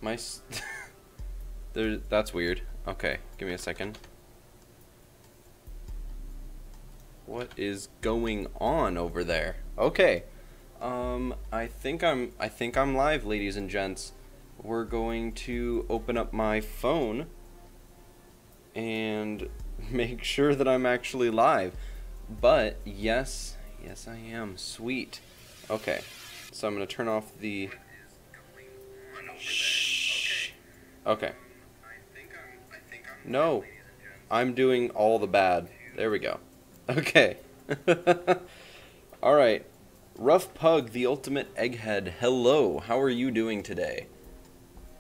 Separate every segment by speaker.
Speaker 1: My there, that's weird. Okay, give me a second. What is going on over there? Okay. I think I'm live, ladies and gents. We're going to open up my phone and make sure that I'm actually live. But yes, I am. Sweet. Okay. So I'm going to turn off the shh. Okay. No. I'm doing all the bad. There we go. Okay. Alright. Rough Pug, the ultimate egghead. Hello. How are you doing today?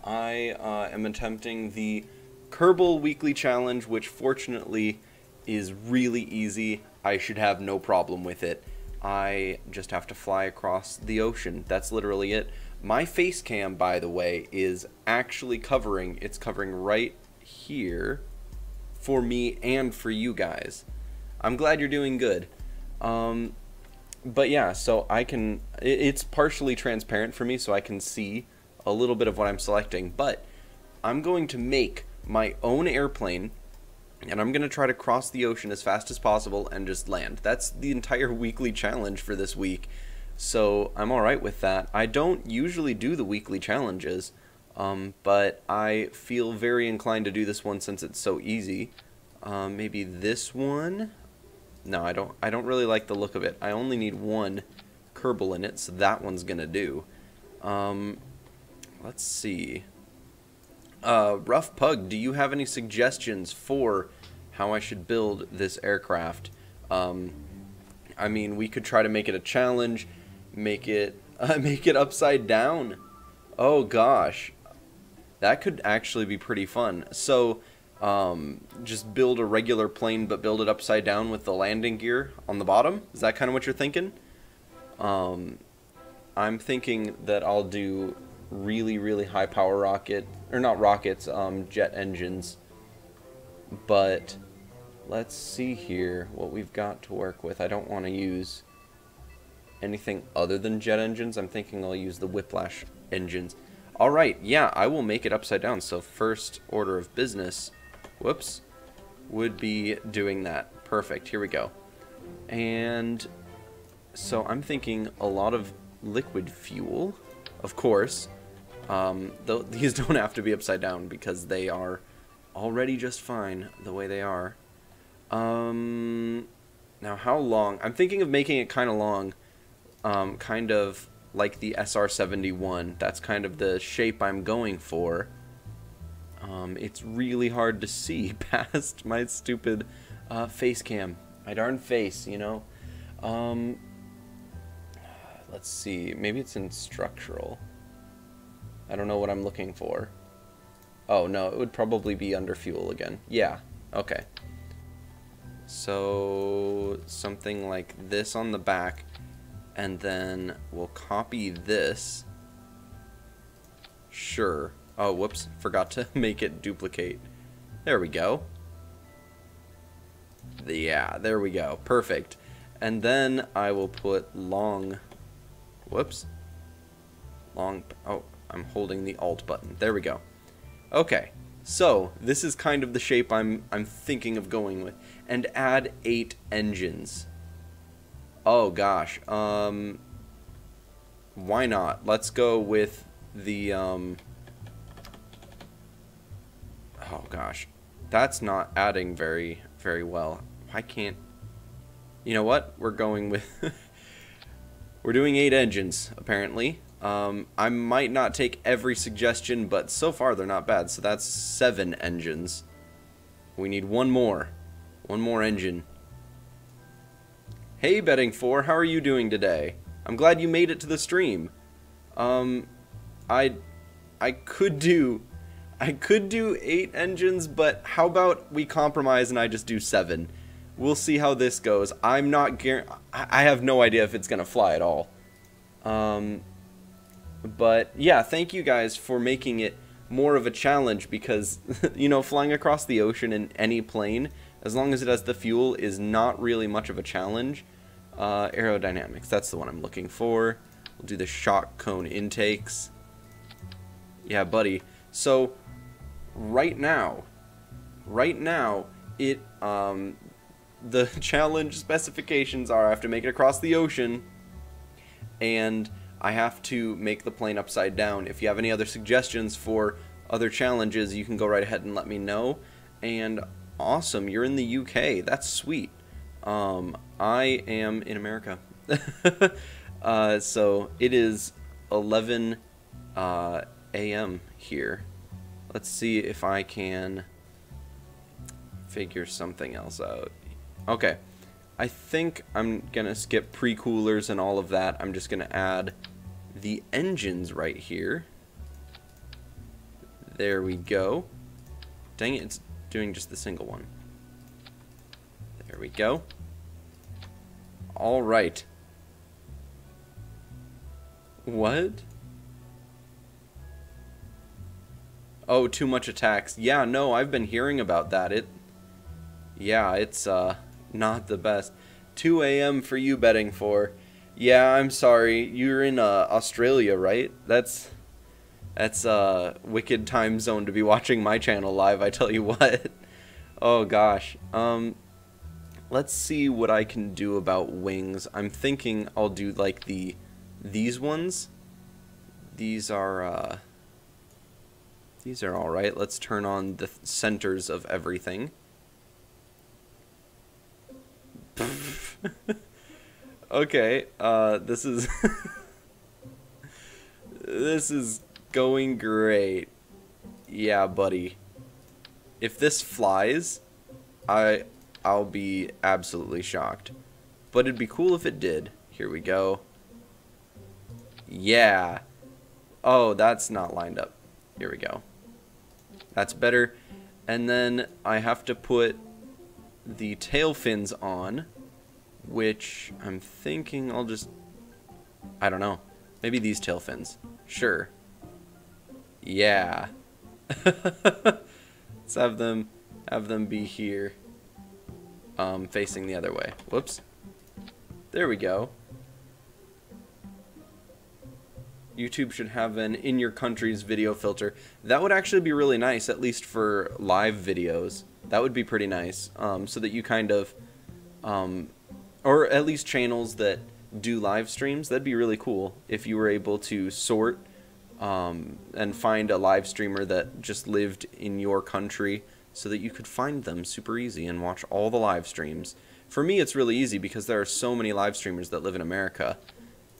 Speaker 1: I am attempting the Kerbal weekly challenge, which fortunately is really easy. I should have no problem with it. I just have to fly across the ocean. That's literally it. My face cam, by the way, is actually covering. It's covering right here for me and for you guys. I'm glad you're doing good. But yeah, so I can, it's partially transparent for me, so I can see a little bit of what I'm selecting, but I'm going to make my own airplane, and I'm going to try to cross the ocean as fast as possible and just land. That's the entire weekly challenge for this week, so I'm alright with that. I don't usually do the weekly challenges, but I feel very inclined to do this one since it's so easy. Maybe this one? No, I don't really like the look of it. I only need one Kerbal in it, so that one's gonna do. Let's see. Rough Pug, do you have any suggestions for how I should build this aircraft? I mean, we could try to make it a challenge, make it upside down. Oh gosh, that could actually be pretty fun. So, just build a regular plane, but build it upside down with the landing gear on the bottom? Is that kind of what you're thinking? I'm thinking that I'll do really high power rocket, or not rockets, jet engines. But let's see here what we've got to work with. I don't want to use anything other than jet engines. I'm thinking I'll use the whiplash engines. Alright, yeah, I will make it upside down. So first order of business, whoops, would be doing that. Perfect, here we go. And so I'm thinking a lot of liquid fuel, of course. Though these don't have to be upside down because they are already just fine the way they are. Now how long? I'm thinking of making it kind of long, kind of like the SR-71. That's kind of the shape I'm going for. It's really hard to see past my stupid face cam. My darn face, you know. Let's see. Maybe it's in structural. I don't know what I'm looking for. Oh, no. It would probably be under fuel again. Yeah. Okay. So, something like this on the back. And then we'll copy this. Sure. Oh, whoops. Forgot to make it duplicate. There we go. Yeah, there we go. Perfect. And then I will put long... Whoops. Long... Oh, I'm holding the Alt button. There we go. Okay. So, this is kind of the shape I'm thinking of going with. And add 8 engines. Oh, gosh. Why not? Let's go with the, Oh, gosh. That's not adding very well. Why can't... You know what? We're going with... We're doing 8 engines, apparently. I might not take every suggestion, but so far they're not bad. So that's 7 engines. We need one more. One more engine. Hey, Betting4, how are you doing today? I'm glad you made it to the stream. I could do 8 engines, but how about we compromise and I just do 7? We'll see how this goes. I have no idea if it's gonna fly at all. But yeah, thank you guys for making it more of a challenge because, you know, flying across the ocean in any plane, as long as it has the fuel, is not really much of a challenge. Aerodynamics, that's the one I'm looking for. We'll do the shock cone intakes. Yeah, buddy. So, right now, it, the challenge specifications are I have to make it across the ocean, and I have to make the plane upside down. If you have any other suggestions for other challenges, you can go right ahead and let me know. And awesome, you're in the UK. That's sweet. I am in America. So it is 11 a.m. here. Let's see if I can figure something else out. Okay, I think I'm gonna skip pre-coolers and all of that. I'm just gonna add the engines right here. There we go. Dang it, it's doing just the single one. There we go. All right. What? Oh, too much attacks. Yeah, no, I've been hearing about that. Yeah, it's not the best. 2 a.m. for you betting for. Yeah, I'm sorry. You're in Australia, right? That's a wicked time zone to be watching my channel live, I tell you what. Oh gosh. Let's see what I can do about wings. I'm thinking I'll do like these ones. These are all right. Let's turn on the centers of everything. Okay, this is this is going great. Yeah, buddy. If this flies, I'll be absolutely shocked. But it'd be cool if it did. Here we go. Yeah. Oh, that's not lined up. Here we go. That's better. And then I have to put the tail fins on, which I'm thinking I'll just, I don't know, maybe these tail fins. Sure. Yeah. Let's have them be here, facing the other way. Whoops. There we go. YouTube should have an in your country's video filter. That would actually be really nice, at least for live videos. That would be pretty nice, so that you kind of, or at least channels that do live streams, that'd be really cool if you were able to sort and find a live streamer that just lived in your country so that you could find them super easy and watch all the live streams. For me, it's really easy because there are so many live streamers that live in America,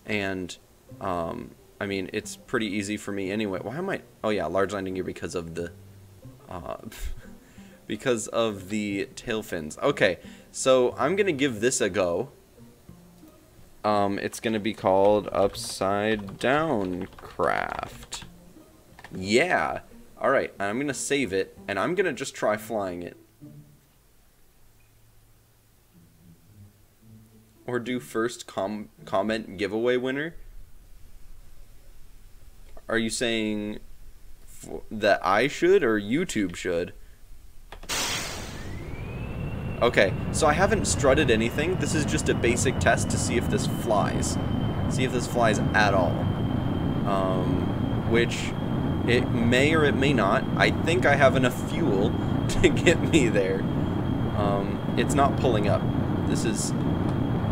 Speaker 1: and I mean, it's pretty easy for me anyway. Why am I... Oh yeah, large landing gear because of the... because of the tail fins. Okay, so I'm going to give this a go. It's going to be called Upside Down Craft. Yeah! Alright, I'm going to save it, and I'm going to just try flying it. Or do first comment giveaway winner? Are you saying that I should or YouTube should? Okay, so I haven't strutted anything. This is just a basic test to see if this flies. See if this flies at all. Which it may or it may not. I think I have enough fuel to get me there. It's not pulling up. This is...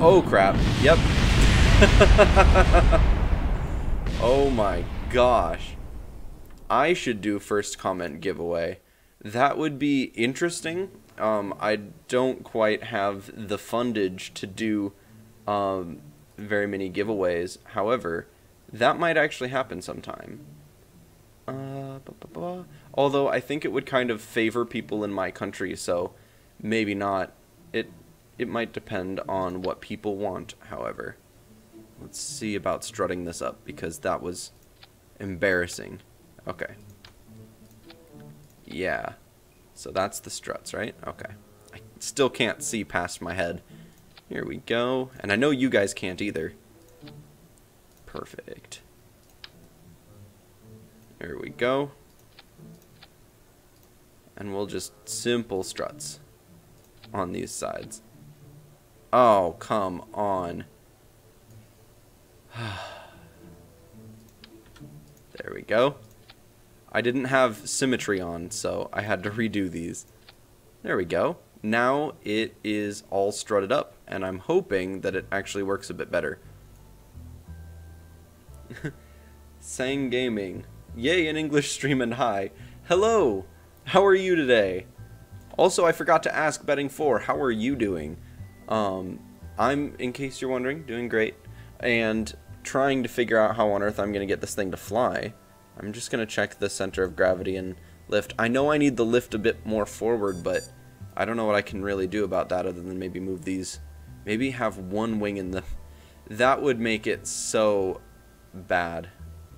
Speaker 1: Oh crap. Yep. Oh my gosh. I should do first comment giveaway. That would be interesting. I don't quite have the fundage to do very many giveaways. However, that might actually happen sometime. Although I think it would kind of favor people in my country, so maybe not. It might depend on what people want, however. Let's see about strutting this up, because that was embarrassing. Okay. Yeah. So that's the struts, right? Okay. I still can't see past my head. Here we go. And I know you guys can't either. Perfect. There we go. And we'll just simple struts on these sides. Oh, come on. There we go. I didn't have symmetry on, so I had to redo these. There we go. Now it is all strutted up, and I'm hoping that it actually works a bit better. Sang Gaming. Yay, an English stream and hi. Hello! How are you today? Also, I forgot to ask Betting4, how are you doing? I'm, in case you're wondering, doing great. And trying to figure out how on earth I'm going to get this thing to fly. I'm just going to check the center of gravity and lift. I know I need the lift a bit more forward, but I don't know what I can really do about that other than maybe move these. Maybe have one wing in the... That would make it so bad.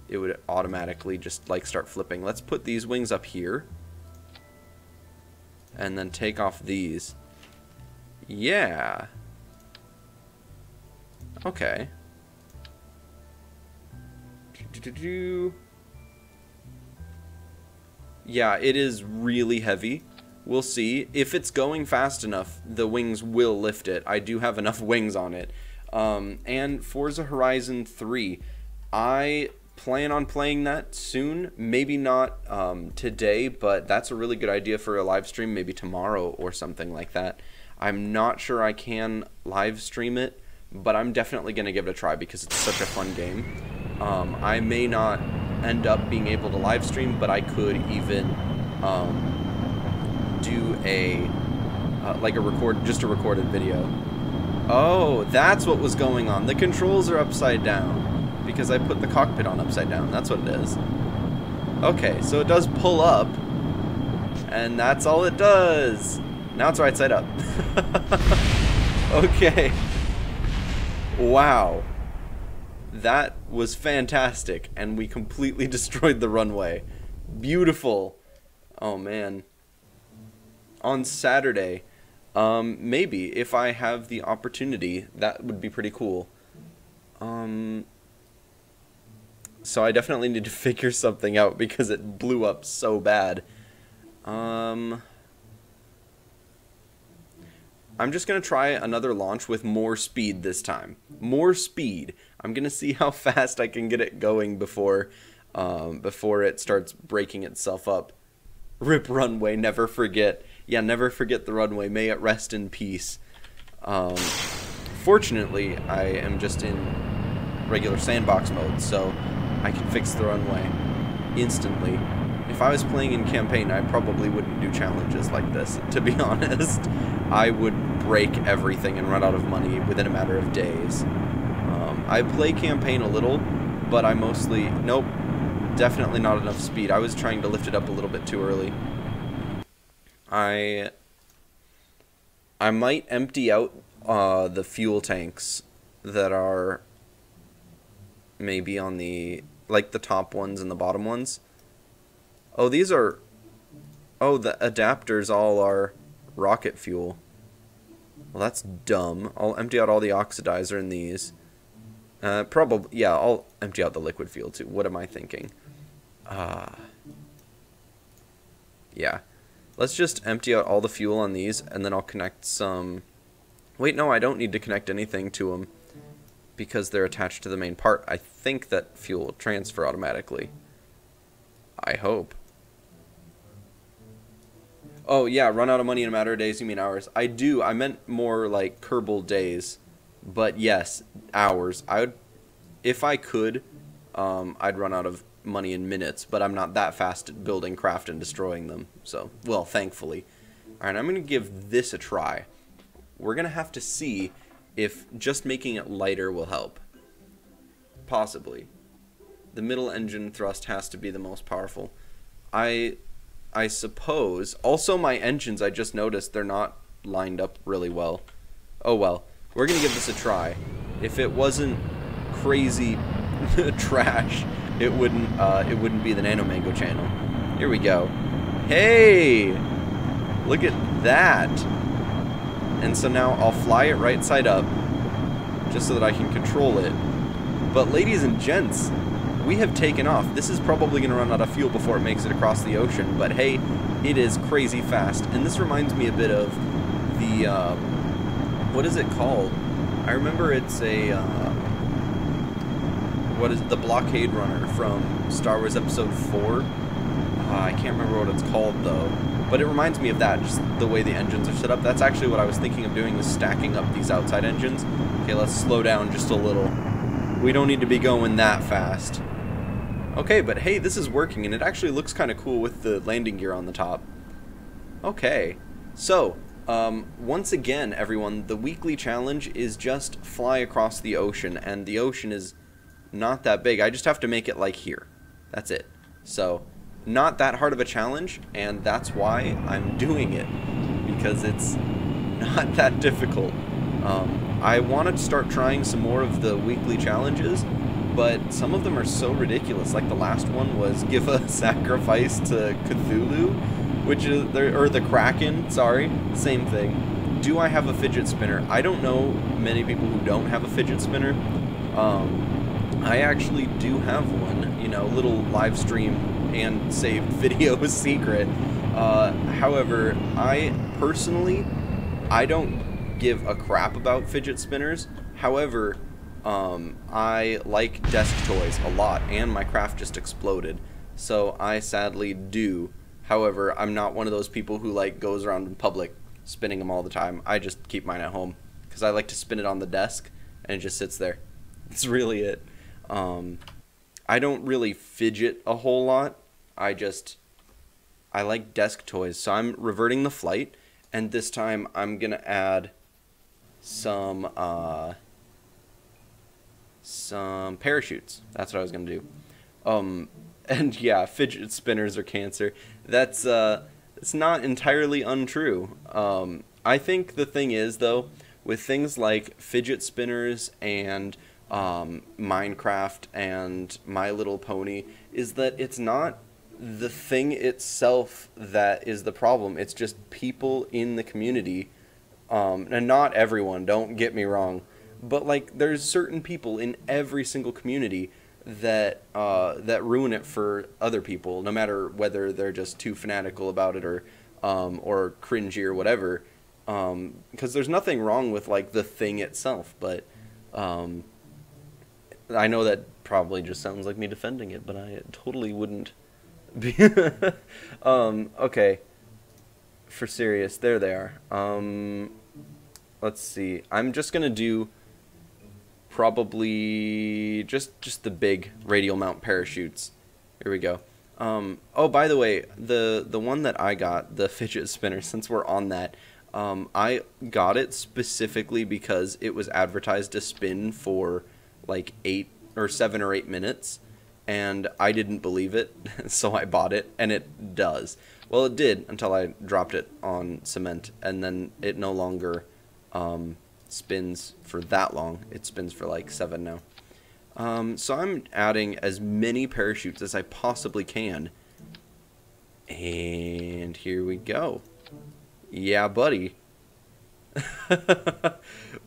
Speaker 1: It would automatically just like start flipping. Let's put these wings up here. And then take off these. Yeah. Okay. Yeah, it is really heavy. We'll see. If it's going fast enough, the wings will lift it. I do have enough wings on it. And Forza Horizon 3. I plan on playing that soon. Maybe not today, but that's a really good idea for a live stream, maybe tomorrow or something like that. I'm not sure I can live stream it, but I'm definitely going to give it a try because it's such a fun game. I may not end up being able to live stream, but I could even do a like just a recorded video. Oh, that's what was going on. The controls are upside down because I put the cockpit on upside down. That's what it is. Okay, so it does pull up, and that's all it does. Now it's right side up. Okay. Wow. That was fantastic, and we completely destroyed the runway. Beautiful. Oh, man. On Saturday, maybe, if I have the opportunity, that would be pretty cool. So I definitely need to figure something out because it blew up so bad. I'm just going to try another launch with more speed this time. More speed. I'm going to see how fast I can get it going before it starts breaking itself up. Rip runway, never forget. Yeah, never forget the runway. May it rest in peace. Fortunately, I am just in regular sandbox mode, so I can fix the runway instantly. If I was playing in campaign, I probably wouldn't do challenges like this, to be honest. I would break everything and run out of money within a matter of days. I play campaign a little, but I mostly... Nope, definitely not enough speed. I was trying to lift it up a little bit too early. I might empty out the fuel tanks that are maybe on the... like the top ones and the bottom ones. Oh, these are... Oh, the adapters all are rocket fuel. Well, that's dumb. I'll empty out all the oxidizer in these. Probably, yeah, I'll empty out the liquid fuel too. What am I thinking? Yeah. Let's just empty out all the fuel on these, and then I'll connect some... Wait, no, I don't need to connect anything to them because they're attached to the main part. I think that fuel will transfer automatically. I hope. Oh, yeah, run out of money in a matter of days, you mean hours. I do. I meant more like Kerbal days. But yes, hours. If I could, I'd run out of money in minutes, but I'm not that fast at building craft and destroying them. So, well, thankfully. Alright, I'm going to give this a try. We're going to have to see if just making it lighter will help. Possibly. The middle engine thrust has to be the most powerful. I suppose. Also, my engines, I just noticed they're not lined up really well. Oh well. We're going to give this a try. If it wasn't crazy trash, it wouldn't be the Nano Mango channel. Here we go. Hey! Look at that! And so now I'll fly it right side up, just so that I can control it. But ladies and gents, we have taken off. This is probably going to run out of fuel before it makes it across the ocean, but hey, it is crazy fast. And this reminds me a bit of the, what is it called? I remember it's a, what is it? The Blockade Runner from Star Wars Episode 4. can't remember what it's called though, but it reminds me of that, just the way the engines are set up. That's actually what I was thinking of doing, is stacking up these outside engines. Okay, let's slow down just a little. We don't need to be going that fast. Okay, but hey, this is working, and it actually looks kind of cool with the landing gear on the top. Okay, so, once again, everyone, the weekly challenge is just fly across the ocean, and the ocean is not that big. I just have to make it like here. That's it. So, not that hard of a challenge, and that's why I'm doing it, because it's not that difficult. I wanted to start trying some more of the weekly challenges, but some of them are so ridiculous. Like the last one was give a sacrifice to Cthulhu, which is, or the Kraken, sorry, same thing. Do I have a fidget spinner? I don't know many people who don't have a fidget spinner. I actually do have one, you know, little live stream and saved video secret. However, I personally, I don't give a crap about fidget spinners. However, I like desk toys a lot, and my craft just exploded, so I sadly do. However, I'm not one of those people who like goes around in public spinning them all the time. I just keep mine at home because I like to spin it on the desk and it just sits there. That's really it. I don't really fidget a whole lot. I like desk toys, so I'm reverting the flight, and this time I'm gonna add some parachutes. That's what I was gonna do. And yeah, fidget spinners are cancer. That's it's not entirely untrue. I think the thing is, though, with things like fidget spinners and Minecraft and My Little Pony, is that it's not the thing itself that is the problem. It's just people in the community, and not everyone, don't get me wrong, but like there's certain people in every single community that that ruin it for other people, no matter whether they're just too fanatical about it or cringy or whatever. Because there's nothing wrong with like the thing itself, but I know that probably just sounds like me defending it, but I totally wouldn't be. Okay, for serious, there they are. Let's see. I'm just gonna do probably just the big radial mount parachutes. Here we go. Oh, by the way, the one that I got, the fidget spinner, since we're on that, I got it specifically because it was advertised to spin for like 7 or 8 minutes, and I didn't believe it, so I bought it, and it does. Well, it did until I dropped it on cement, and then it no longer spins for that long. It spins for like 7 now. So I'm adding as many parachutes as I possibly can. And here we go. Yeah, buddy.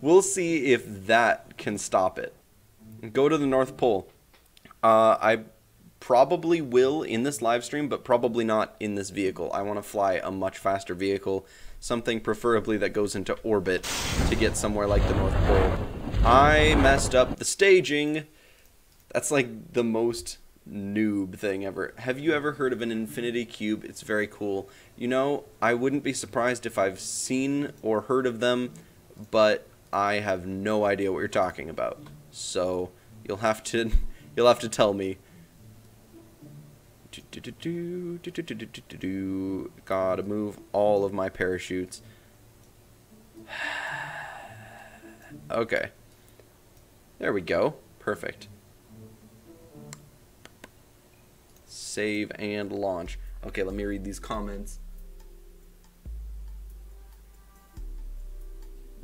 Speaker 1: We'll see if that can stop it. Go to the North Pole. I probably will in this live stream, but probably not in this vehicle. I want to fly a much faster vehicle. Something preferably that goes into orbit to get somewhere like the North Pole. I messed up the staging. That's like the most noob thing ever. Have you ever heard of an infinity cube? It's very cool. You know, I wouldn't be surprised if I've seen or heard of them, but I have no idea what you're talking about. So you'll have to tell me. Gotta move all of my parachutes. Okay. There we go. Perfect. Save and launch. Okay, let me read these comments.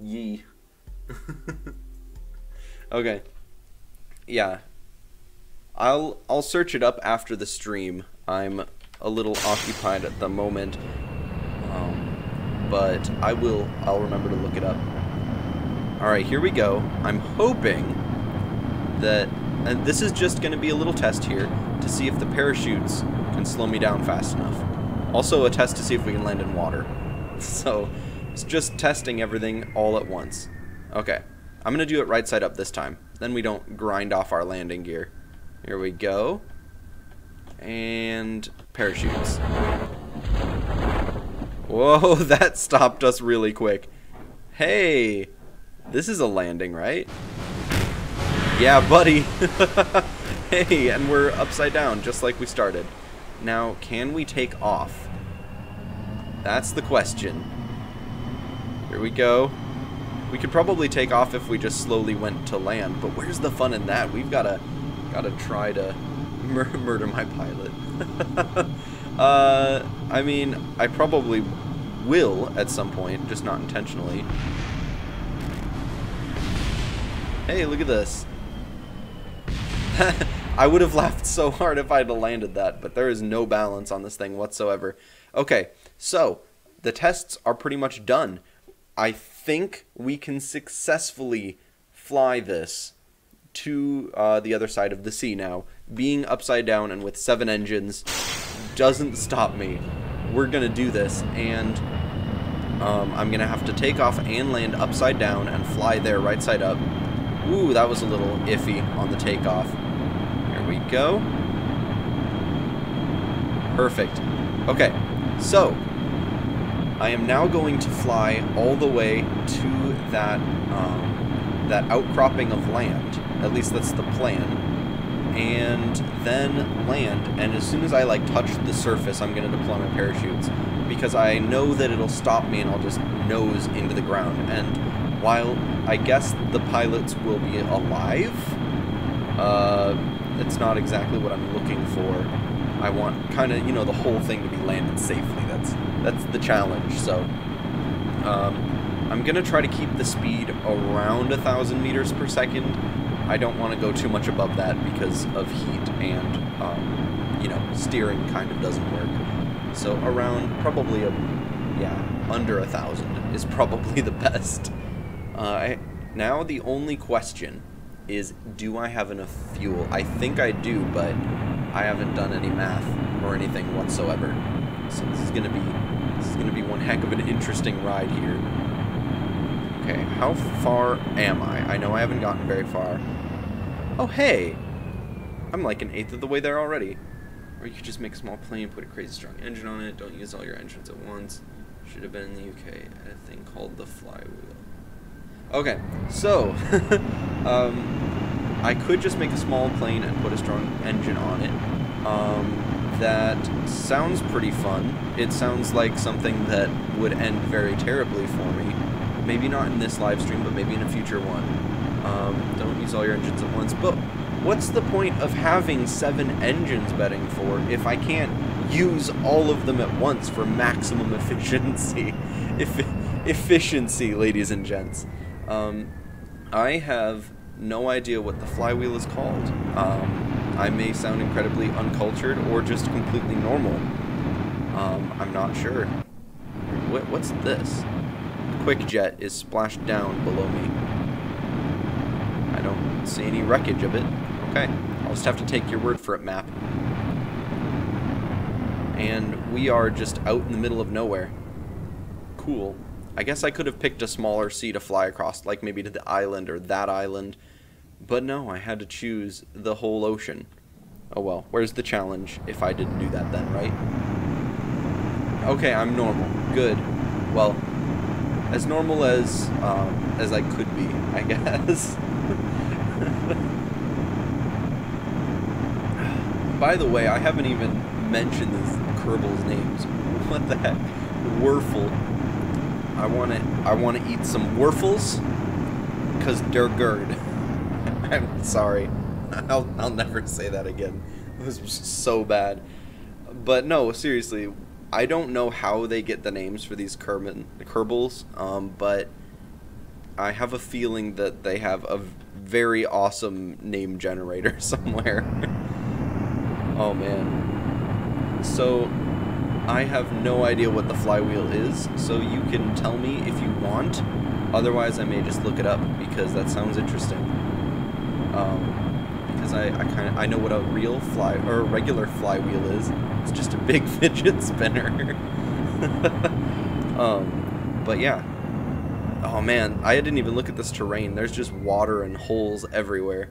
Speaker 1: Yee. Okay. Yeah. I'll search it up after the stream. I'm a little occupied at the moment. But I'll remember to look it up. Alright, here we go. I'm hoping that, and this is just going to be a little test here to see if the parachutes can slow me down fast enough. Also a test to see if we can land in water. So, it's just testing everything all at once. Okay, I'm going to do it right side up this time. Then we don't grind off our landing gear. Here we go. And parachutes. Whoa, that stopped us really quick. Hey, this is a landing, right? Yeah, buddy. Hey, and we're upside down, just like we started. Now, can we take off? That's the question. Here we go. We could probably take off if we just slowly went to land, but where's the fun in that? We've gotta try to murder my pilot. I mean, I probably will at some point, just not intentionally. Hey, look at this. I would have laughed so hard if I had landed that, but there is no balance on this thing whatsoever. Okay, so the tests are pretty much done. I think we can successfully fly this to the other side of the sea now. Being upside down and with 7 engines doesn't stop me. We're going to do this, and I'm going to have to take off and land upside down and fly there right side up. Ooh, that was a little iffy on the takeoff. Here we go. Perfect. Okay, so I am now going to fly all the way to that that outcropping of land. At least that's the plan. And then land, and as soon as I like touch the surface, I'm going to deploy my parachutes, because I know that it'll stop me and I'll just nose into the ground. And while I guess the pilots will be alive, it's not exactly what I'm looking for. I want kind of, you know, the whole thing to be landed safely. That's the challenge. So I'm gonna try to keep the speed around 1,000 meters per second. I don't want to go too much above that because of heat, and you know, steering kind of doesn't work. So around probably under 1,000 is probably the best. Now the only question is, do I have enough fuel? I think I do, but I haven't done any math or anything whatsoever. So this is gonna be one heck of an interesting ride here. Okay, how far am I? I know I haven't gotten very far. Oh hey! I'm like 1/8 of the way there already. Or you could just make a small plane, put a crazy strong engine on it, don't use all your engines at once. Should have been in the UK, at a thing called the flywheel. Okay, so I could just make a small plane and put a strong engine on it. That sounds pretty fun. It sounds like something that would end very terribly for me. Maybe not in this live stream, but maybe in a future one. Don't use all your engines at once. But what's the point of having 7 engines betting for if I can't use all of them at once for maximum efficiency? Efficiency, ladies and gents. I have no idea what the flywheel is called. I may sound incredibly uncultured or just completely normal. I'm not sure. What's this? The quick jet is splashed down below me. I don't see any wreckage of it. Okay, I'll just have to take your word for it, map. And we are just out in the middle of nowhere. Cool. I guess I could have picked a smaller sea to fly across, like maybe to the island or that island. But no, I had to choose the whole ocean. Oh well, where's the challenge if I didn't do that then, right? Okay, I'm normal. Good. Well, as normal as I could be, I guess. By the way, I haven't even mentioned these Kerbal's names. What the heck? Werfel. I wanna eat some Werfels, cause they're good. I'm sorry. I'll never say that again. It was so bad. But no, seriously, I don't know how they get the names for these Kerbals, but I have a feeling that they have a very awesome name generator somewhere. Oh man. So I have no idea what the flywheel is, so you can tell me if you want. Otherwise, I may just look it up because that sounds interesting. Because I know what a regular flywheel is. It's just a big fidget spinner. But yeah. Oh man, I didn't even look at this terrain. There's just water and holes everywhere.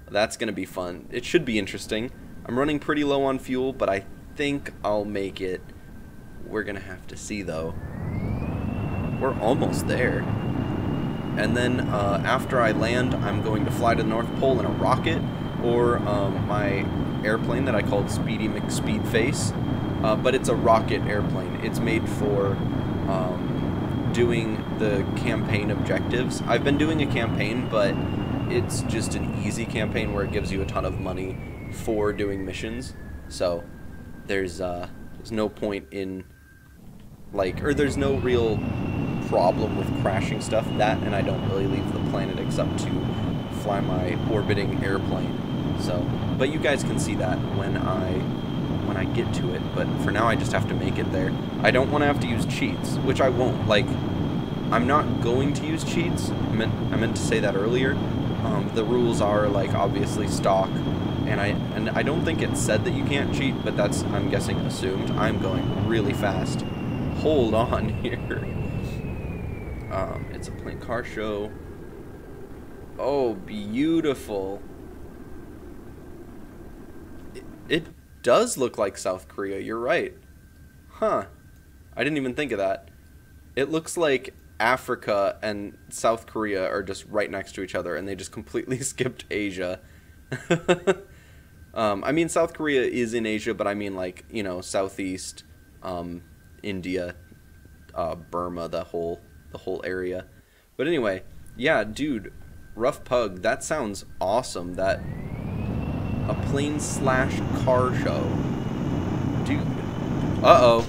Speaker 1: That's gonna be fun. It should be interesting. I'm running pretty low on fuel, but I think I'll make it. We're gonna have to see, though. We're almost there. And then after I land, I'm going to fly to the North Pole in a rocket, or my airplane that I called Speedy McSpeedface. But it's a rocket airplane. It's made for doing the campaign objectives. I've been doing a campaign, but it's just an easy campaign where it gives you a ton of money for doing missions. So there's no point in, like, or there's no real problem with crashing stuff. That, and I don't really leave the planet except to fly my orbiting airplane. So, but you guys can see that when I get to it. But for now, I just have to make it there. I don't want to have to use cheats, which I won't. Like, I'm not going to use cheats. I meant to say that earlier. The rules are, like, obviously stock, and I don't think it said that you can't cheat, but that's, I'm guessing, assumed. I'm going really fast. Hold on here. It's a plane car show. Oh, beautiful. It does look like South Korea, you're right. Huh. I didn't even think of that. It looks like Africa and South Korea are just right next to each other, and they just completely skipped Asia. I mean, South Korea is in Asia, but I mean, like, you know, Southeast, India, Burma, the whole area. But anyway, yeah, dude, Rough Pug, that sounds awesome. That a plane/car show, dude. Uh-oh,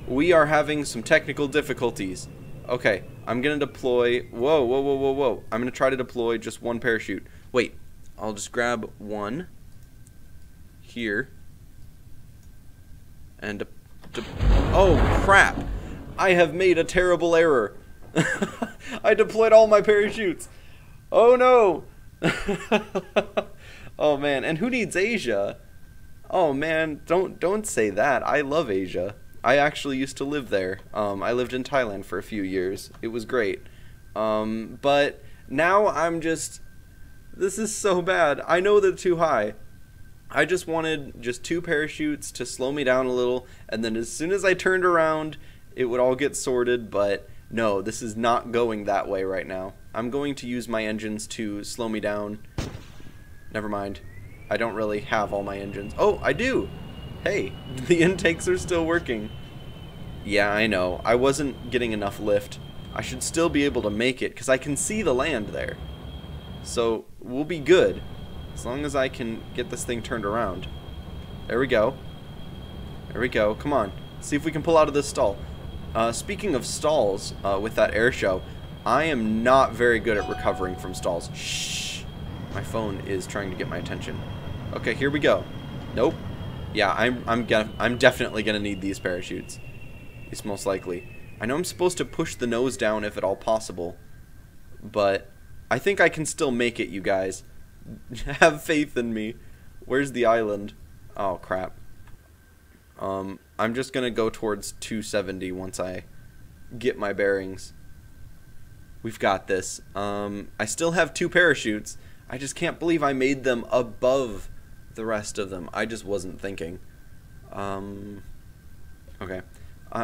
Speaker 1: we are having some technical difficulties. Okay, I'm gonna deploy. Whoa, whoa, whoa, whoa, whoa! I'm gonna try to deploy just one parachute. Wait, I'll just grab one here and oh crap! I have made a terrible error. I deployed all my parachutes. Oh no! Oh man, and who needs Asia? Oh man, don't say that. I love Asia. I actually used to live there. I lived in Thailand for a few years. It was great. But now I'm just, this is so bad. I know they're too high. I just wanted just 2 parachutes to slow me down a little, and then as soon as I turned around, it would all get sorted, but no, this is not going that way right now. I'm going to use my engines to slow me down. Never mind. I don't really have all my engines. Oh, I do! Hey, the intakes are still working. Yeah, I know. I wasn't getting enough lift. I should still be able to make it, because I can see the land there. So, we'll be good. As long as I can get this thing turned around. There we go. There we go. Come on. See if we can pull out of this stall. Speaking of stalls, with that air show, I am not very good at recovering from stalls. Shh. My phone is trying to get my attention. Okay, here we go. Nope. Yeah, I'm definitely gonna need these parachutes. It's most likely. I know I'm supposed to push the nose down if at all possible, but I think I can still make it, you guys. Have faith in me. Where's the island? Oh crap. I'm just gonna go towards 270 once I get my bearings. We've got this. I still have 2 parachutes. I just can't believe I made them above the rest of them. I just wasn't thinking. Okay.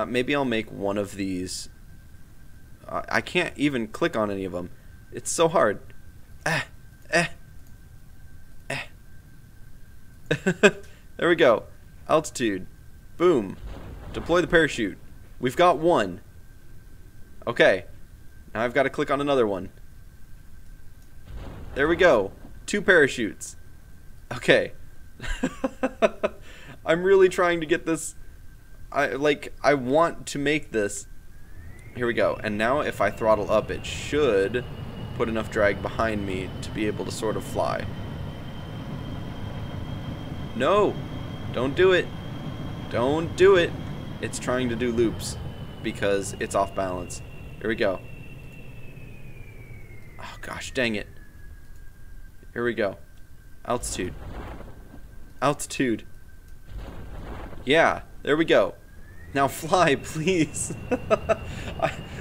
Speaker 1: Maybe I'll make one of these. I can't even click on any of them. It's so hard. There we go. Altitude. Boom. Deploy the parachute. We've got one. Okay. Now I've got to click on another one. There we go. 2 parachutes. Okay. I'm really trying to get this. I want to make this. Here we go. And now if I throttle up, it should put enough drag behind me to be able to sort of fly. No! Don't do it. Don't do it. It's trying to do loops because it's off balance. Here we go. Oh gosh, dang it. Here we go. Altitude. Altitude. Yeah, there we go. Now fly, please.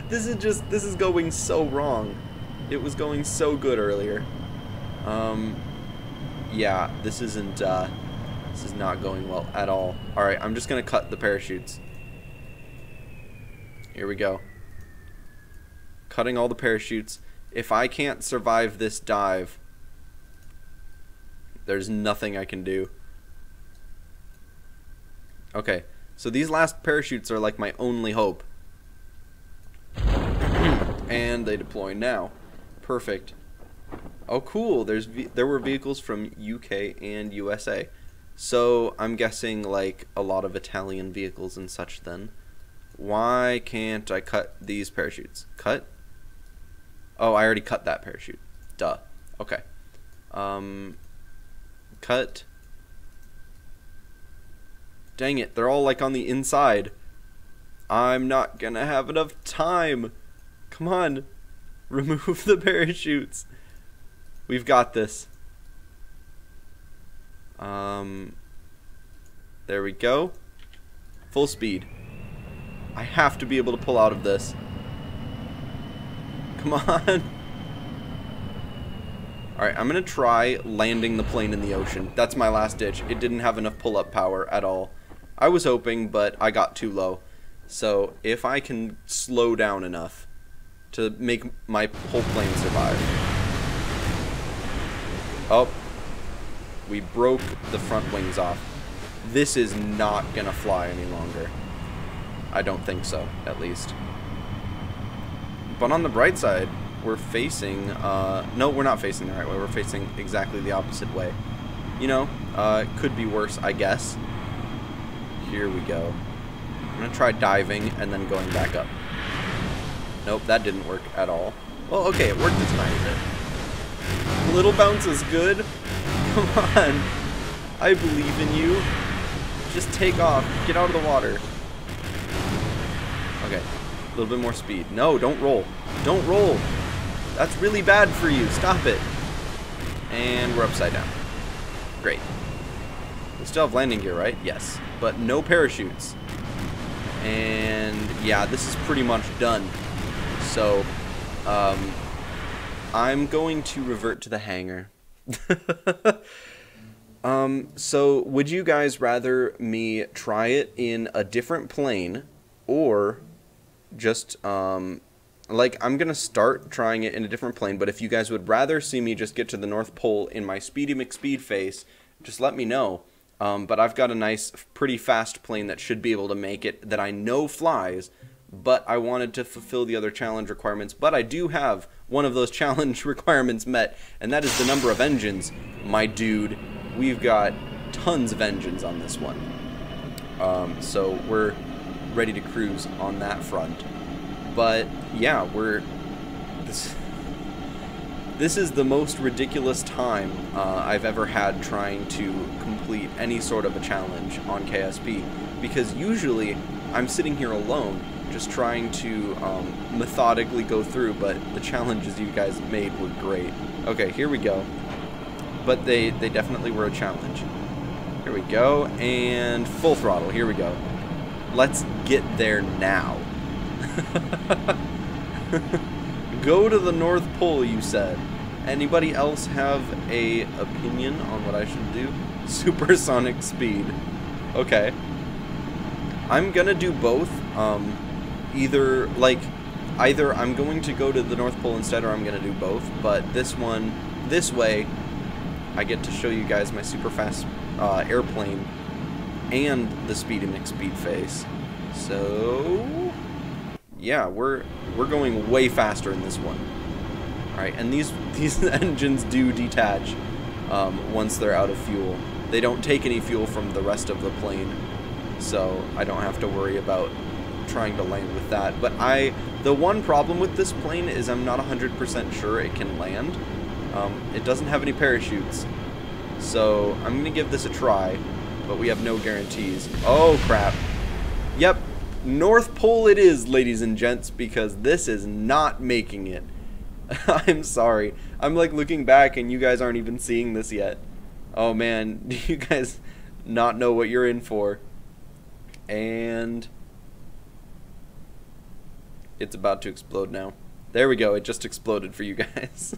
Speaker 1: This is going so wrong. It was going so good earlier. Yeah, this isn't This is not going well at all. Alright, I'm just going to cut the parachutes. Here we go. Cutting all the parachutes. If I can't survive this dive, there's nothing I can do. Okay, so these last parachutes are like my only hope. And they deploy now. Perfect. Oh, cool. There were vehicles from UK and USA. So I'm guessing like a lot of Italian vehicles and such then. Why can't I cut these parachutes? Cut? Oh, I already cut that parachute. Duh. Okay. Cut. Dang it, they're all like on the inside. I'm not gonna have enough time. Come on. Remove the parachutes. We've got this. There we go. Full speed. I have to be able to pull out of this. Come on. Alright, I'm going to try landing the plane in the ocean. That's my last ditch. It didn't have enough pull-up power at all. I was hoping, but I got too low. So, if I can slow down enough to make my whole plane survive. Oh. We broke the front wings off. This is not going to fly any longer. I don't think so, at least. But on the bright side, we're facing, no, we're not facing the right way. We're facing exactly the opposite way. You know, it could be worse, I guess. Here we go. I'm going to try diving and then going back up. Nope, that didn't work at all. Well, okay, it worked a tiny bit. Little bounce is good. Come on. I believe in you. Just take off. Get out of the water. Okay. A little bit more speed. No, don't roll. Don't roll. That's really bad for you. Stop it. And we're upside down. Great. We still have landing gear, right? Yes. But no parachutes. And yeah, this is pretty much done. So, I'm going to revert to the hangar. So would you guys rather me try it in a different plane or just, like, I'm gonna start trying it in a different plane, but if you guys would rather see me just get to the North Pole in my Speedy McSpeed face, just let me know. But I've got a nice, pretty fast plane that should be able to make it, that I know flies, but I wanted to fulfill the other challenge requirements, but I do have one of those challenge requirements met, and that is the number of engines. My dude, we've got tons of engines on this one. So we're ready to cruise on that front. But yeah, this is the most ridiculous time I've ever had trying to complete any sort of a challenge on KSP, because usually I'm sitting here alone just trying to methodically go through, but the challenges you guys made were great. Okay, here we go. But they definitely were a challenge. Here we go, and full throttle, here we go. Let's get there now. Go to the North Pole, you said. Anybody else have a opinion on what I should do? Supersonic speed. Okay. I'm gonna do both. Either I'm going to go to the North Pole instead, or I'm gonna do both. But this way, I get to show you guys my super fast airplane and the Speedy McSpeed face. So yeah, we're going way faster in this one. All right, and these engines do detach once they're out of fuel. They don't take any fuel from the rest of the plane, so I don't have to worry about trying to land with that. But the one problem with this plane is I'm not 100% sure it can land. It doesn't have any parachutes, so I'm gonna give this a try, but we have no guarantees. Oh crap. Yep, North Pole it is, ladies and gents, because this is not making it. I'm sorry. I'm like looking back and you guys aren't even seeing this yet. Oh man, do you guys not know what you're in for? And it's about to explode now. There we go, it just exploded for you guys.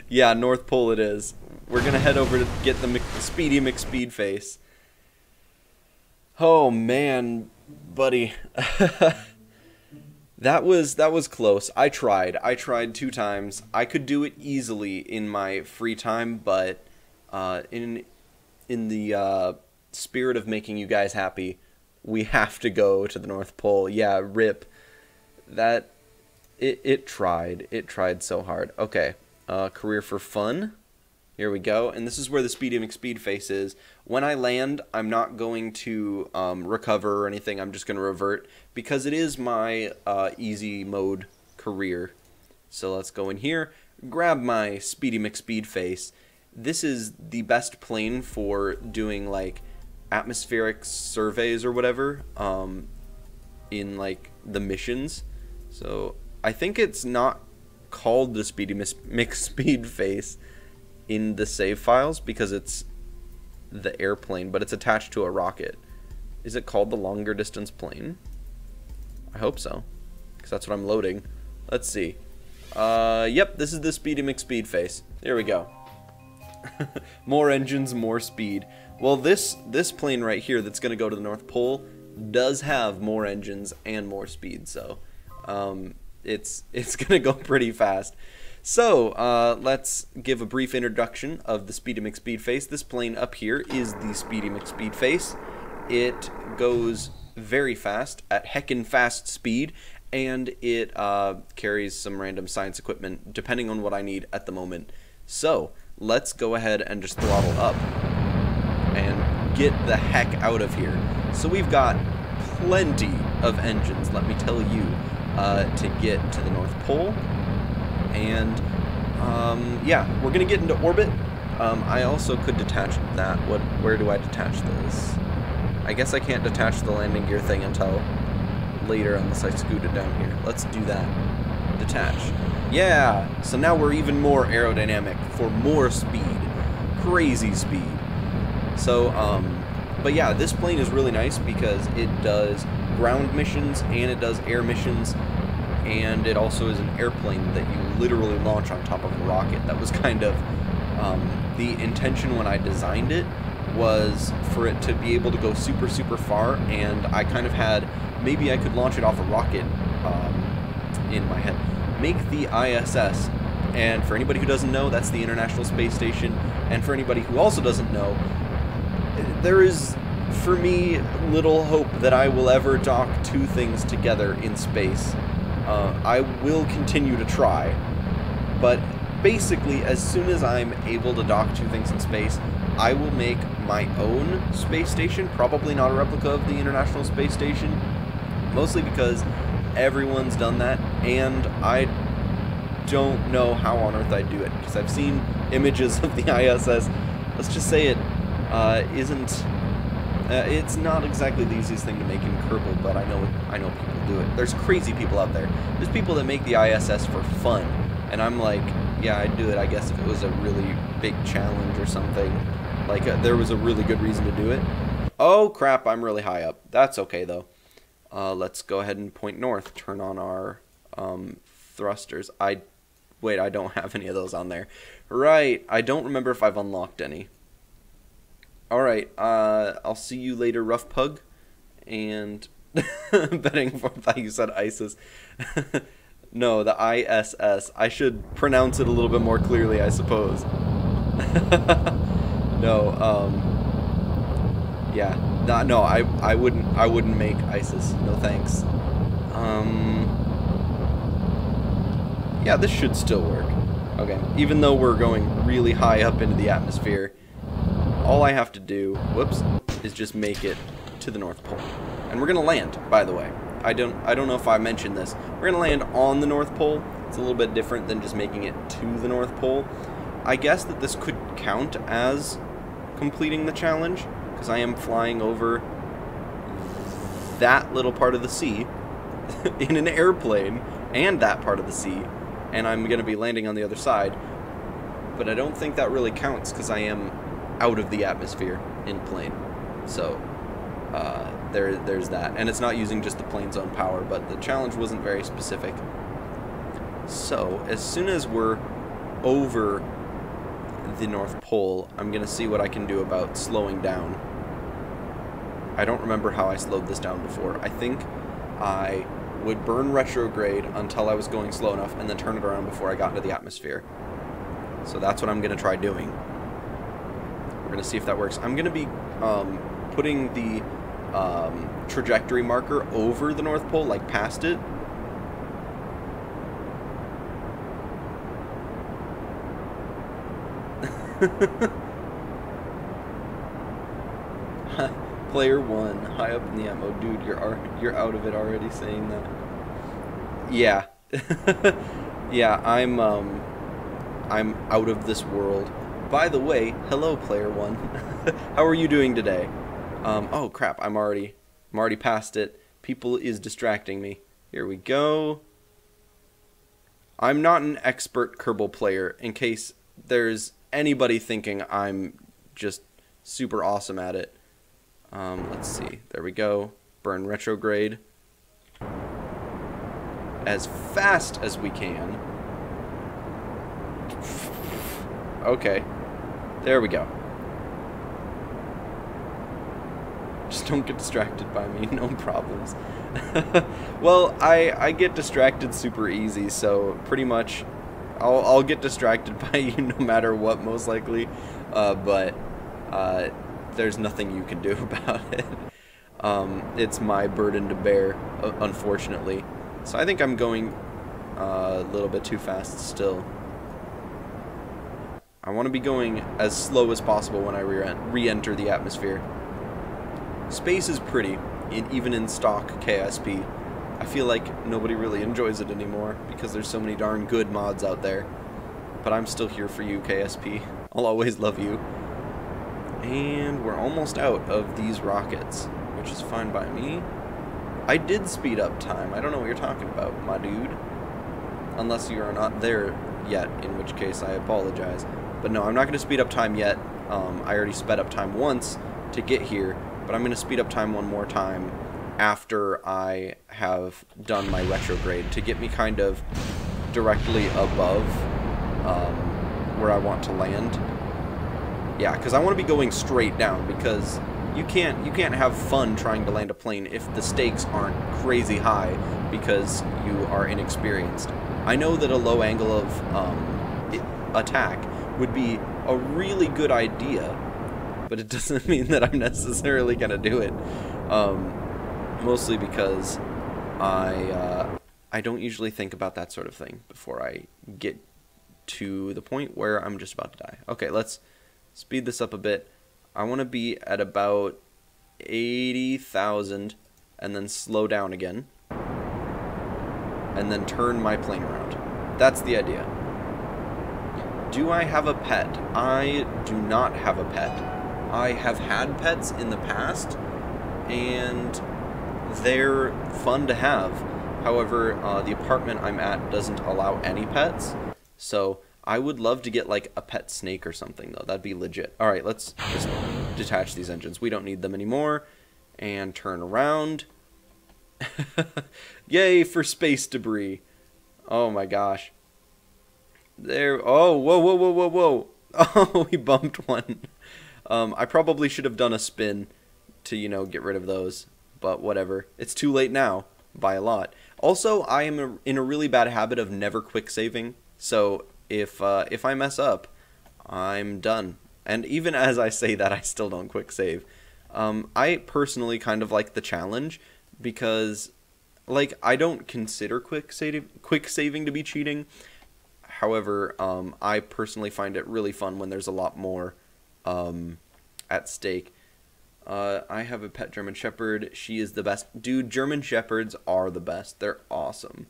Speaker 1: Yeah, North Pole it is. We're gonna head over to get the Speedy McSpeed face. Oh man, buddy. That was close. I tried 2 times. I could do it easily in my free time, but in the spirit of making you guys happy, we have to go to the North Pole. Yeah, rip. That it tried so hard. Okay, career for fun. Here we go, and this is where the Speedy McSpeed face is. When I land, I'm not going to recover or anything. I'm just going to revert because it is my easy mode career. So let's go in here, grab my Speedy McSpeed face. This is the best plane for doing like atmospheric surveys or whatever in like the missions. So I think it's not called the Speedy McSpeed face in the save files because it's the airplane, but it's attached to a rocket. Is it called the longer distance plane? I hope so, because that's what I'm loading. Let's see. Yep, this is the Speedy McSpeed face. Here we go. More engines, more speed. Well, this plane right here that's going to go to the North Pole does have more engines and more speed, so it's going to go pretty fast. So, let's give a brief introduction of the Speedy McSpeed face. This plane up here is the Speedy McSpeed face. It goes very fast, at heckin' fast speed, and it carries some random science equipment, depending on what I need at the moment. So, let's go ahead and just throttle up and get the heck out of here. So we've got plenty of engines, let me tell you, to get to the North Pole. And yeah, we're gonna get into orbit. I also could detach that. Where do I detach this? I guess I can't detach the landing gear thing until later unless I scoot it down here. Let's do that. Detach. Yeah, so now we're even more aerodynamic for more speed. Crazy speed. So, but yeah, this plane is really nice because it does ground missions and it does air missions. And it also is an airplane that you literally launch on top of a rocket. That was kind of the intention when I designed it, was for it to be able to go super, super far, and I kind of had, maybe I could launch it off a rocket in my head. Make the ISS, and for anybody who doesn't know, that's the International Space Station, and for anybody who also doesn't know, there is, for me, little hope that I will ever dock 2 things together in space. I will continue to try, but basically as soon as I'm able to dock 2 things in space, I will make my own space station, probably not a replica of the International Space Station, mostly because everyone's done that, and I don't know how on earth I'd do it, because I've seen images of the ISS. Let's just say it isn't... it's not exactly the easiest thing to make in Kerbal, but I know people do it. There's crazy people out there. There's people that make the ISS for fun, and I'm like, yeah, I'd do it, I guess, if it was a really big challenge or something. Like, there was a really good reason to do it. Oh, crap, I'm really high up. That's okay, though. Let's go ahead and point north. Turn on our thrusters. Wait, I don't have any of those on there. Right, I don't remember if I've unlocked any. Alright, I'll see you later, Rough Pug. And betting for, I thought you said ISIS. No, the ISS. I should pronounce it a little bit more clearly, I suppose. No, yeah. No, I wouldn't make ISIS. No thanks. Yeah, this should still work. Okay, even though we're going really high up into the atmosphere, all I have to do, whoops, is just make it to the North Pole. And we're gonna land, by the way. I don't know if I mentioned this. We're gonna land on the North Pole. It's a little bit different than just making it to the North Pole. I guess that this could count as completing the challenge, because I am flying over that little part of the sea in an airplane, and that part of the sea, and I'm gonna be landing on the other side. But I don't think that really counts, because I am out of the atmosphere in plane. So there's that, and it's not using just the plane's own power, but the challenge wasn't very specific. So as soon as we're over the North Pole, I'm going to see what I can do about slowing down. I don't remember how I slowed this down before. I think I would burn retrograde until I was going slow enough and then turn it around before I got into the atmosphere. So that's what I'm going to try doing. We're going to see if that works. I'm going to be putting the trajectory marker over the North Pole, like past it. Player 1, high up in the atmo. Dude, you're out of it already saying that. Yeah. Yeah, I'm out of this world. By the way, hello player 1. How are you doing today? Oh crap, I'm already past it. People is distracting me. Here we go. I'm not an expert Kerbal player, in case there's anybody thinking I'm just super awesome at it. Let's see. There we go. Burn retrograde as fast as we can. Okay. There we go. Just don't get distracted by me. No problems. Well, I get distracted super easy, so pretty much I'll get distracted by you no matter what, most likely. But there's nothing you can do about it. It's my burden to bear, unfortunately. So I think I'm going a little bit too fast still. I want to be going as slow as possible when I re-enter the atmosphere. Space is pretty, even in stock KSP. I feel like nobody really enjoys it anymore because there's so many darn good mods out there. But I'm still here for you, KSP. I'll always love you. And we're almost out of these rockets, which is fine by me. I did speed up time. I don't know what you're talking about, my dude. Unless you are not there yet, in which case I apologize. But no, I'm not going to speed up time yet. I already sped up time once to get here, but I'm going to speed up time one more time after I have done my retrograde to get me kind of directly above where I want to land. Yeah, because I want to be going straight down, because you can't have fun trying to land a plane if the stakes aren't crazy high because you are inexperienced. I know that a low angle of attack would be a really good idea, but it doesn't mean that I'm necessarily gonna do it. Mostly because I don't usually think about that sort of thing before I get to the point where I'm just about to die. Okay, let's speed this up a bit. I want to be at about 80,000 and then slow down again and then turn my plane around. That's the idea. Do I have a pet? I do not have a pet. I have had pets in the past, and they're fun to have. However, the apartment I'm at doesn't allow any pets, so I would love to get like a pet snake or something, though. That'd be legit. Alright, let's just detach these engines. We don't need them anymore. And turn around. Yay for space debris. Oh my gosh. There. Oh, whoa, whoa, whoa, whoa, whoa. Oh, we bumped one. I probably should have done a spin to, you know, get rid of those. But whatever. It's too late now. By a lot. Also, I am in a really bad habit of never quick saving. So if I mess up, I'm done. And even as I say that, I still don't quick save. I personally kind of like the challenge because, like, I don't consider quick saving to be cheating. However, I personally find it really fun when there's a lot more at stake. I have a pet German Shepherd. She is the best. Dude, German Shepherds are the best. They're awesome.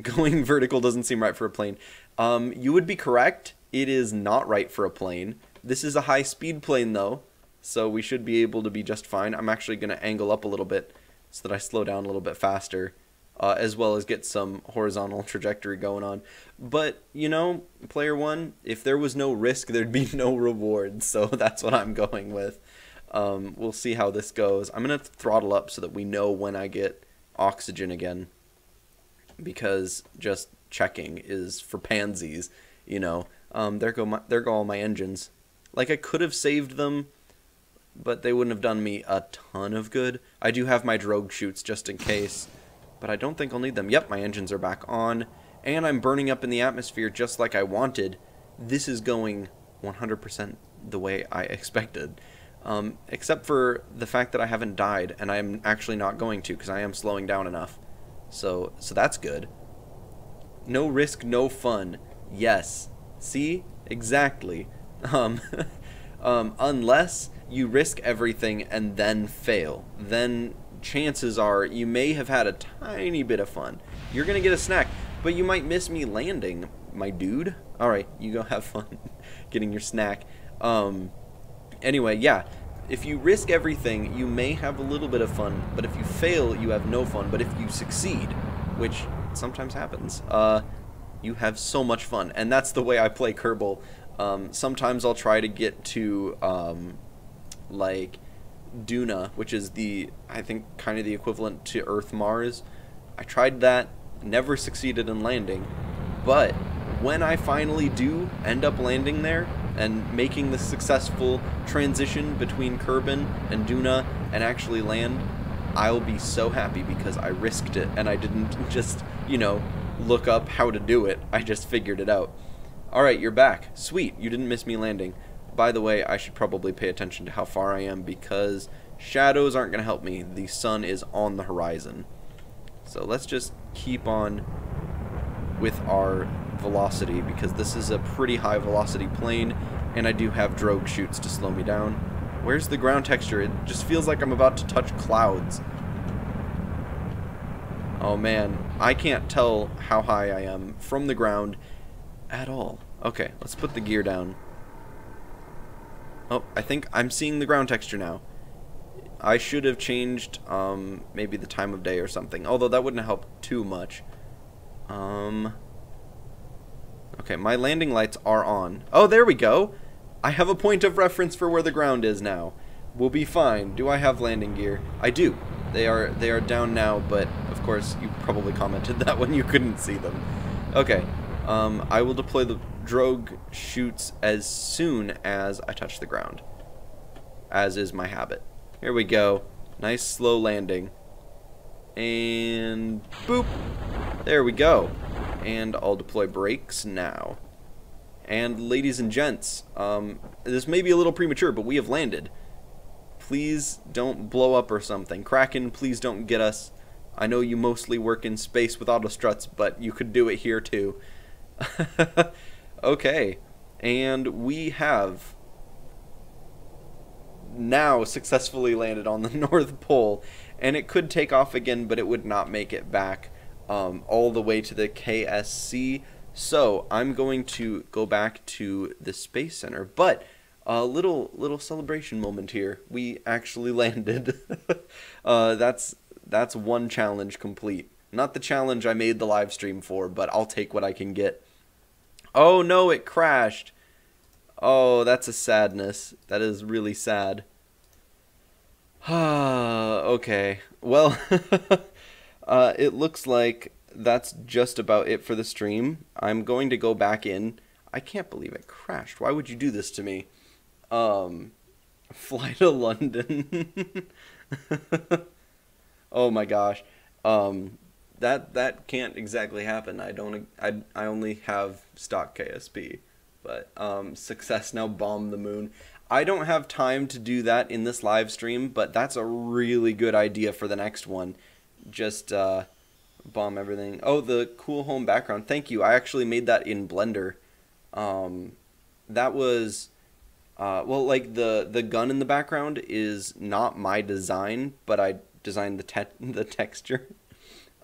Speaker 1: Going vertical doesn't seem right for a plane. You would be correct. It is not right for a plane. This is a high-speed plane, though, so we should be able to be just fine. I'm actually going to angle up a little bit so that I slow down a little bit faster, as well as get some horizontal trajectory going on. But, you know, player one, if there was no risk, there'd be no reward, so that's what I'm going with. We'll see how this goes. I'm going to throttle up so that we know when I get oxygen again, because just checking is for pansies, you know. There go all my engines. Like, I could have saved them, but they wouldn't have done me a ton of good. I do have my drogue chutes just in case, but I don't think I'll need them. Yep, my engines are back on, and I'm burning up in the atmosphere just like I wanted. This is going 100% the way I expected, except for the fact that I haven't died, and I'm actually not going to because I am slowing down enough. So that's good. No risk, no fun. Yes. See? Exactly. Unless you risk everything and then fail, then chances are you may have had a tiny bit of fun. You're gonna get a snack, but you might miss me landing, my dude. Alright, you go have fun getting your snack. Anyway, yeah. If you risk everything, you may have a little bit of fun, but if you fail, you have no fun. But if you succeed, which sometimes happens, you have so much fun. And that's the way I play Kerbal. Sometimes I'll try to get to, like, Duna, which is I think, kind of the equivalent to Earth-Mars. I tried that, never succeeded in landing, but when I finally do end up landing there and making the successful transition between Kerbin and Duna and actually land, I'll be so happy because I risked it and I didn't just, you know, look up how to do it. I just figured it out. Alright, you're back. Sweet, you didn't miss me landing. By the way, I should probably pay attention to how far I am because shadows aren't going to help me. The sun is on the horizon. So let's just keep on with our velocity because this is a pretty high velocity plane and I do have drogue chutes to slow me down. Where's the ground texture? It just feels like I'm about to touch clouds. Oh man, I can't tell how high I am from the ground at all. Okay, let's put the gear down. Oh, I think I'm seeing the ground texture now. I should have changed maybe the time of day or something, although that wouldn't help too much. Okay, my landing lights are on. Oh, there we go. I have a point of reference for where the ground is now. We'll be fine. Do I have landing gear? I do. They are down now, but of course you probably commented that when you couldn't see them. Okay. I will deploy the drogue chutes as soon as I touch the ground, as is my habit. Here we go. Nice slow landing. And boop. There we go. And I'll deploy brakes now. And ladies and gents, this may be a little premature, but we have landed. Please don't blow up or something. Kraken, please don't get us. I know you mostly work in space with autostruts, but you could do it here too. Okay, and we have now successfully landed on the North Pole, and it could take off again, but it would not make it back all the way to the KSC. So I'm going to go back to the Space Center, but a little celebration moment here. We actually landed. That's one challenge complete. Not the challenge I made the live stream for, but I'll take what I can get. Oh no, it crashed. Oh, that's a sadness. That is really sad. Okay. Well, it looks like that's just about it for the stream. I'm going to go back in. I can't believe it crashed. Why would you do this to me? Fly to London. Oh my gosh. That can't exactly happen. I only have stock KSP. But success now bomb the moon. I don't have time to do that in this live stream, but that's a really good idea for the next one. Just bomb everything. Oh, the cool home background. Thank you. I actually made that in Blender. That was well, like the gun in the background is not my design, but I designed the texture.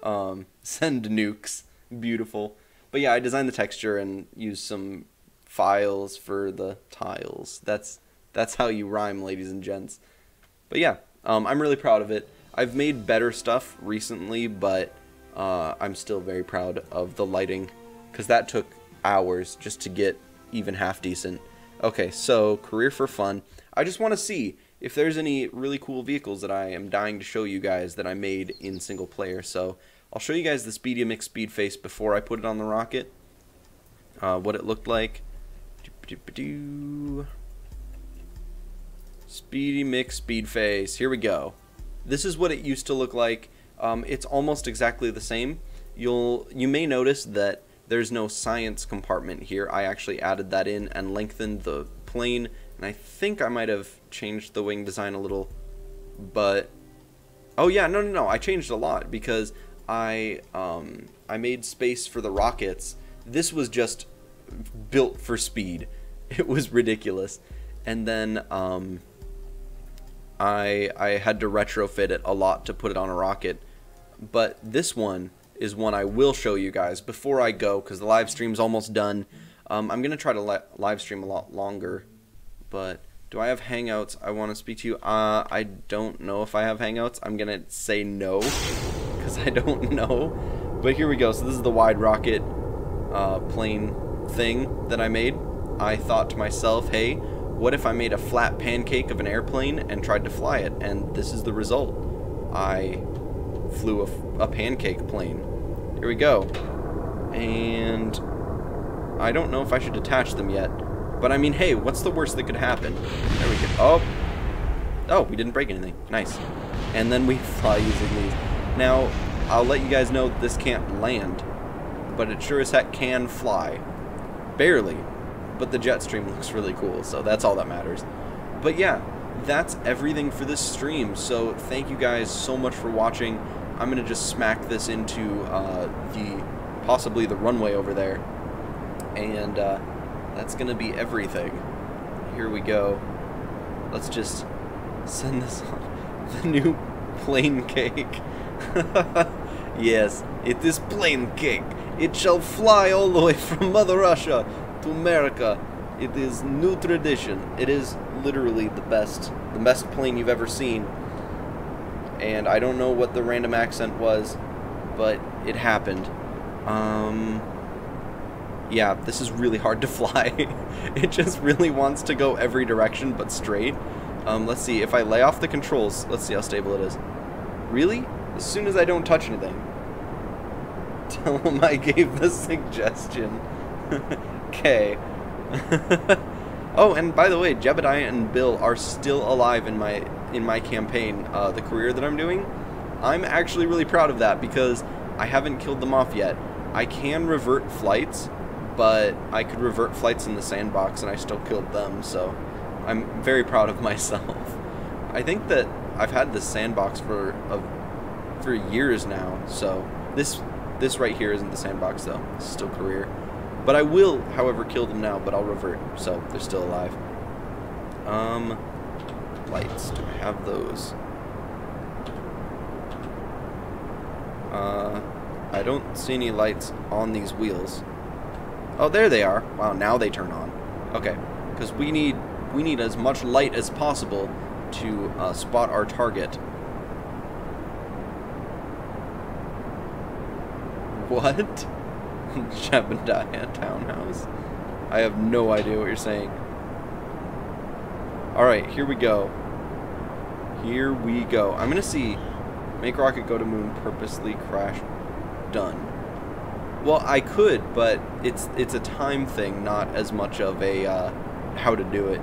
Speaker 1: Send nukes. Beautiful. But yeah, I designed the texture and used some files for the tiles. That's how you rhyme, ladies and gents. But yeah, I'm really proud of it. I've made better stuff recently, but I'm still very proud of the lighting, because that took hours just to get even half decent. Okay, so career for fun. I just want to see if there's any really cool vehicles that I am dying to show you guys that I made in single player. So I'll show you guys the Speedia Mix Speed Face before I put it on the rocket, what it looked like. Speedy mix speed face. Here we go. This is what it used to look like. It's almost exactly the same. You may notice that there's no science compartment here. I actually added that in and lengthened the plane, and I think I might have changed the wing design a little, but oh yeah, no, I changed a lot because I made space for the rockets. This was just built for speed. It was ridiculous. And then I had to retrofit it a lot to put it on a rocket. But this one is one I will show you guys before I go, because the live stream's almost done. I'm going to try to live stream a lot longer. But do I have Hangouts? I want to speak to you. I don't know if I have Hangouts. I'm going to say no, because I don't know. But here we go. So this is the wide rocket plane thing that I made. I thought to myself, hey, what if I made a flat pancake of an airplane and tried to fly it? And this is the result. I flew a pancake plane. Here we go. And I don't know if I should attach them yet. But I mean, hey, what's the worst that could happen? There we go. Oh, we didn't break anything. Nice. And then we fly using these. Now, I'll let you guys know that this can't land, but it sure as heck can fly. Barely. But the jet stream looks really cool, so that's all that matters. But yeah, that's everything for this stream. So thank you guys so much for watching. I'm going to just smack this into possibly the runway over there. And that's going to be everything. Here we go. Let's just send this on. The new plane cake. Yes, it is plane cake. It shall fly all the way from Mother Russia to America. It is new tradition. It is literally the best plane you've ever seen. And I don't know what the random accent was, but it happened. Yeah, this is really hard to fly. It just really wants to go every direction but straight. Let's see, if I lay off the controls, let's see how stable it is. Really? As soon as I don't touch anything. Tell him I gave the suggestion. Okay. Oh, and by the way, Jebediah and Bill are still alive in my campaign, the career that I'm doing. I'm actually really proud of that because I haven't killed them off yet. I can revert flights, but I could revert flights in the sandbox and I still killed them, so I'm very proud of myself. I think that I've had this sandbox for years now, so this right here isn't the sandbox though. It's still career. But I will, however, kill them now, but I'll revert, so they're still alive. Lights, do I have those? I don't see any lights on these wheels. Oh, there they are. Wow, now they turn on. Okay, because we need as much light as possible to spot our target. What? Jebediah Townhouse? I have no idea what you're saying. Alright, here we go. Here we go. I'm gonna see. Make rocket go to moon, purposely crash. Done. Well, I could, but it's a time thing, not as much of a how to do it.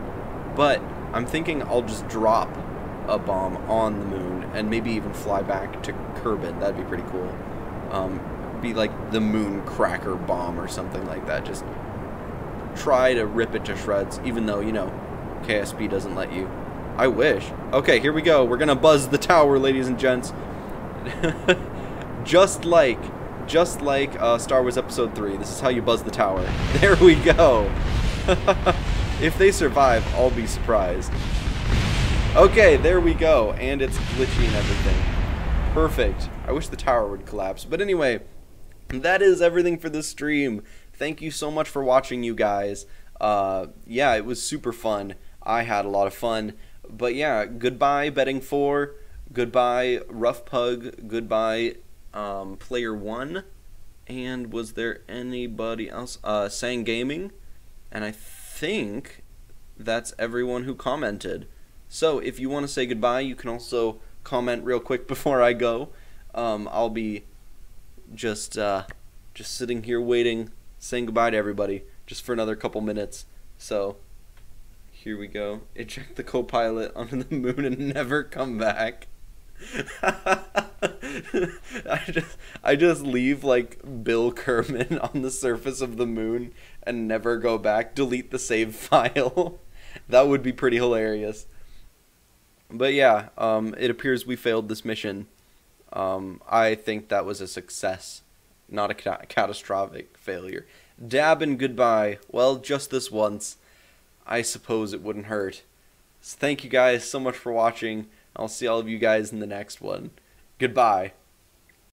Speaker 1: But I'm thinking I'll just drop a bomb on the moon and maybe even fly back to Kerbal. That'd be pretty cool. Be like the moon cracker bomb or something like that. Just try to rip it to shreds, even though, you know, KSP doesn't let you. I wish. Okay, here we go. We're gonna buzz the tower, ladies and gents. just like Star Wars Episode 3. This is how you buzz the tower. There we go. If they survive, I'll be surprised. Okay, there we go. And it's glitchy and everything. Perfect. I wish the tower would collapse. But anyway, that is everything for this stream. Thank you so much for watching, you guys. Yeah, it was super fun. I had a lot of fun. But yeah, goodbye, Betting 4. Goodbye, Rough Pug. Goodbye, Player 1. And was there anybody else? Sang Gaming. And I think that's everyone who commented. So if you want to say goodbye, you can also comment real quick before I go. I'll be just sitting here waiting, saying goodbye to everybody, just for another couple minutes. So, here we go. Eject the co-pilot onto the moon and never come back. I just leave like Bill Kerman on the surface of the moon and never go back. Delete the save file. That would be pretty hilarious. But yeah, it appears we failed this mission. I think that was a success, not a catastrophic failure. Dab and goodbye. Well, just this once. I suppose it wouldn't hurt. So thank you guys so much for watching. I'll see all of you guys in the next one. Goodbye.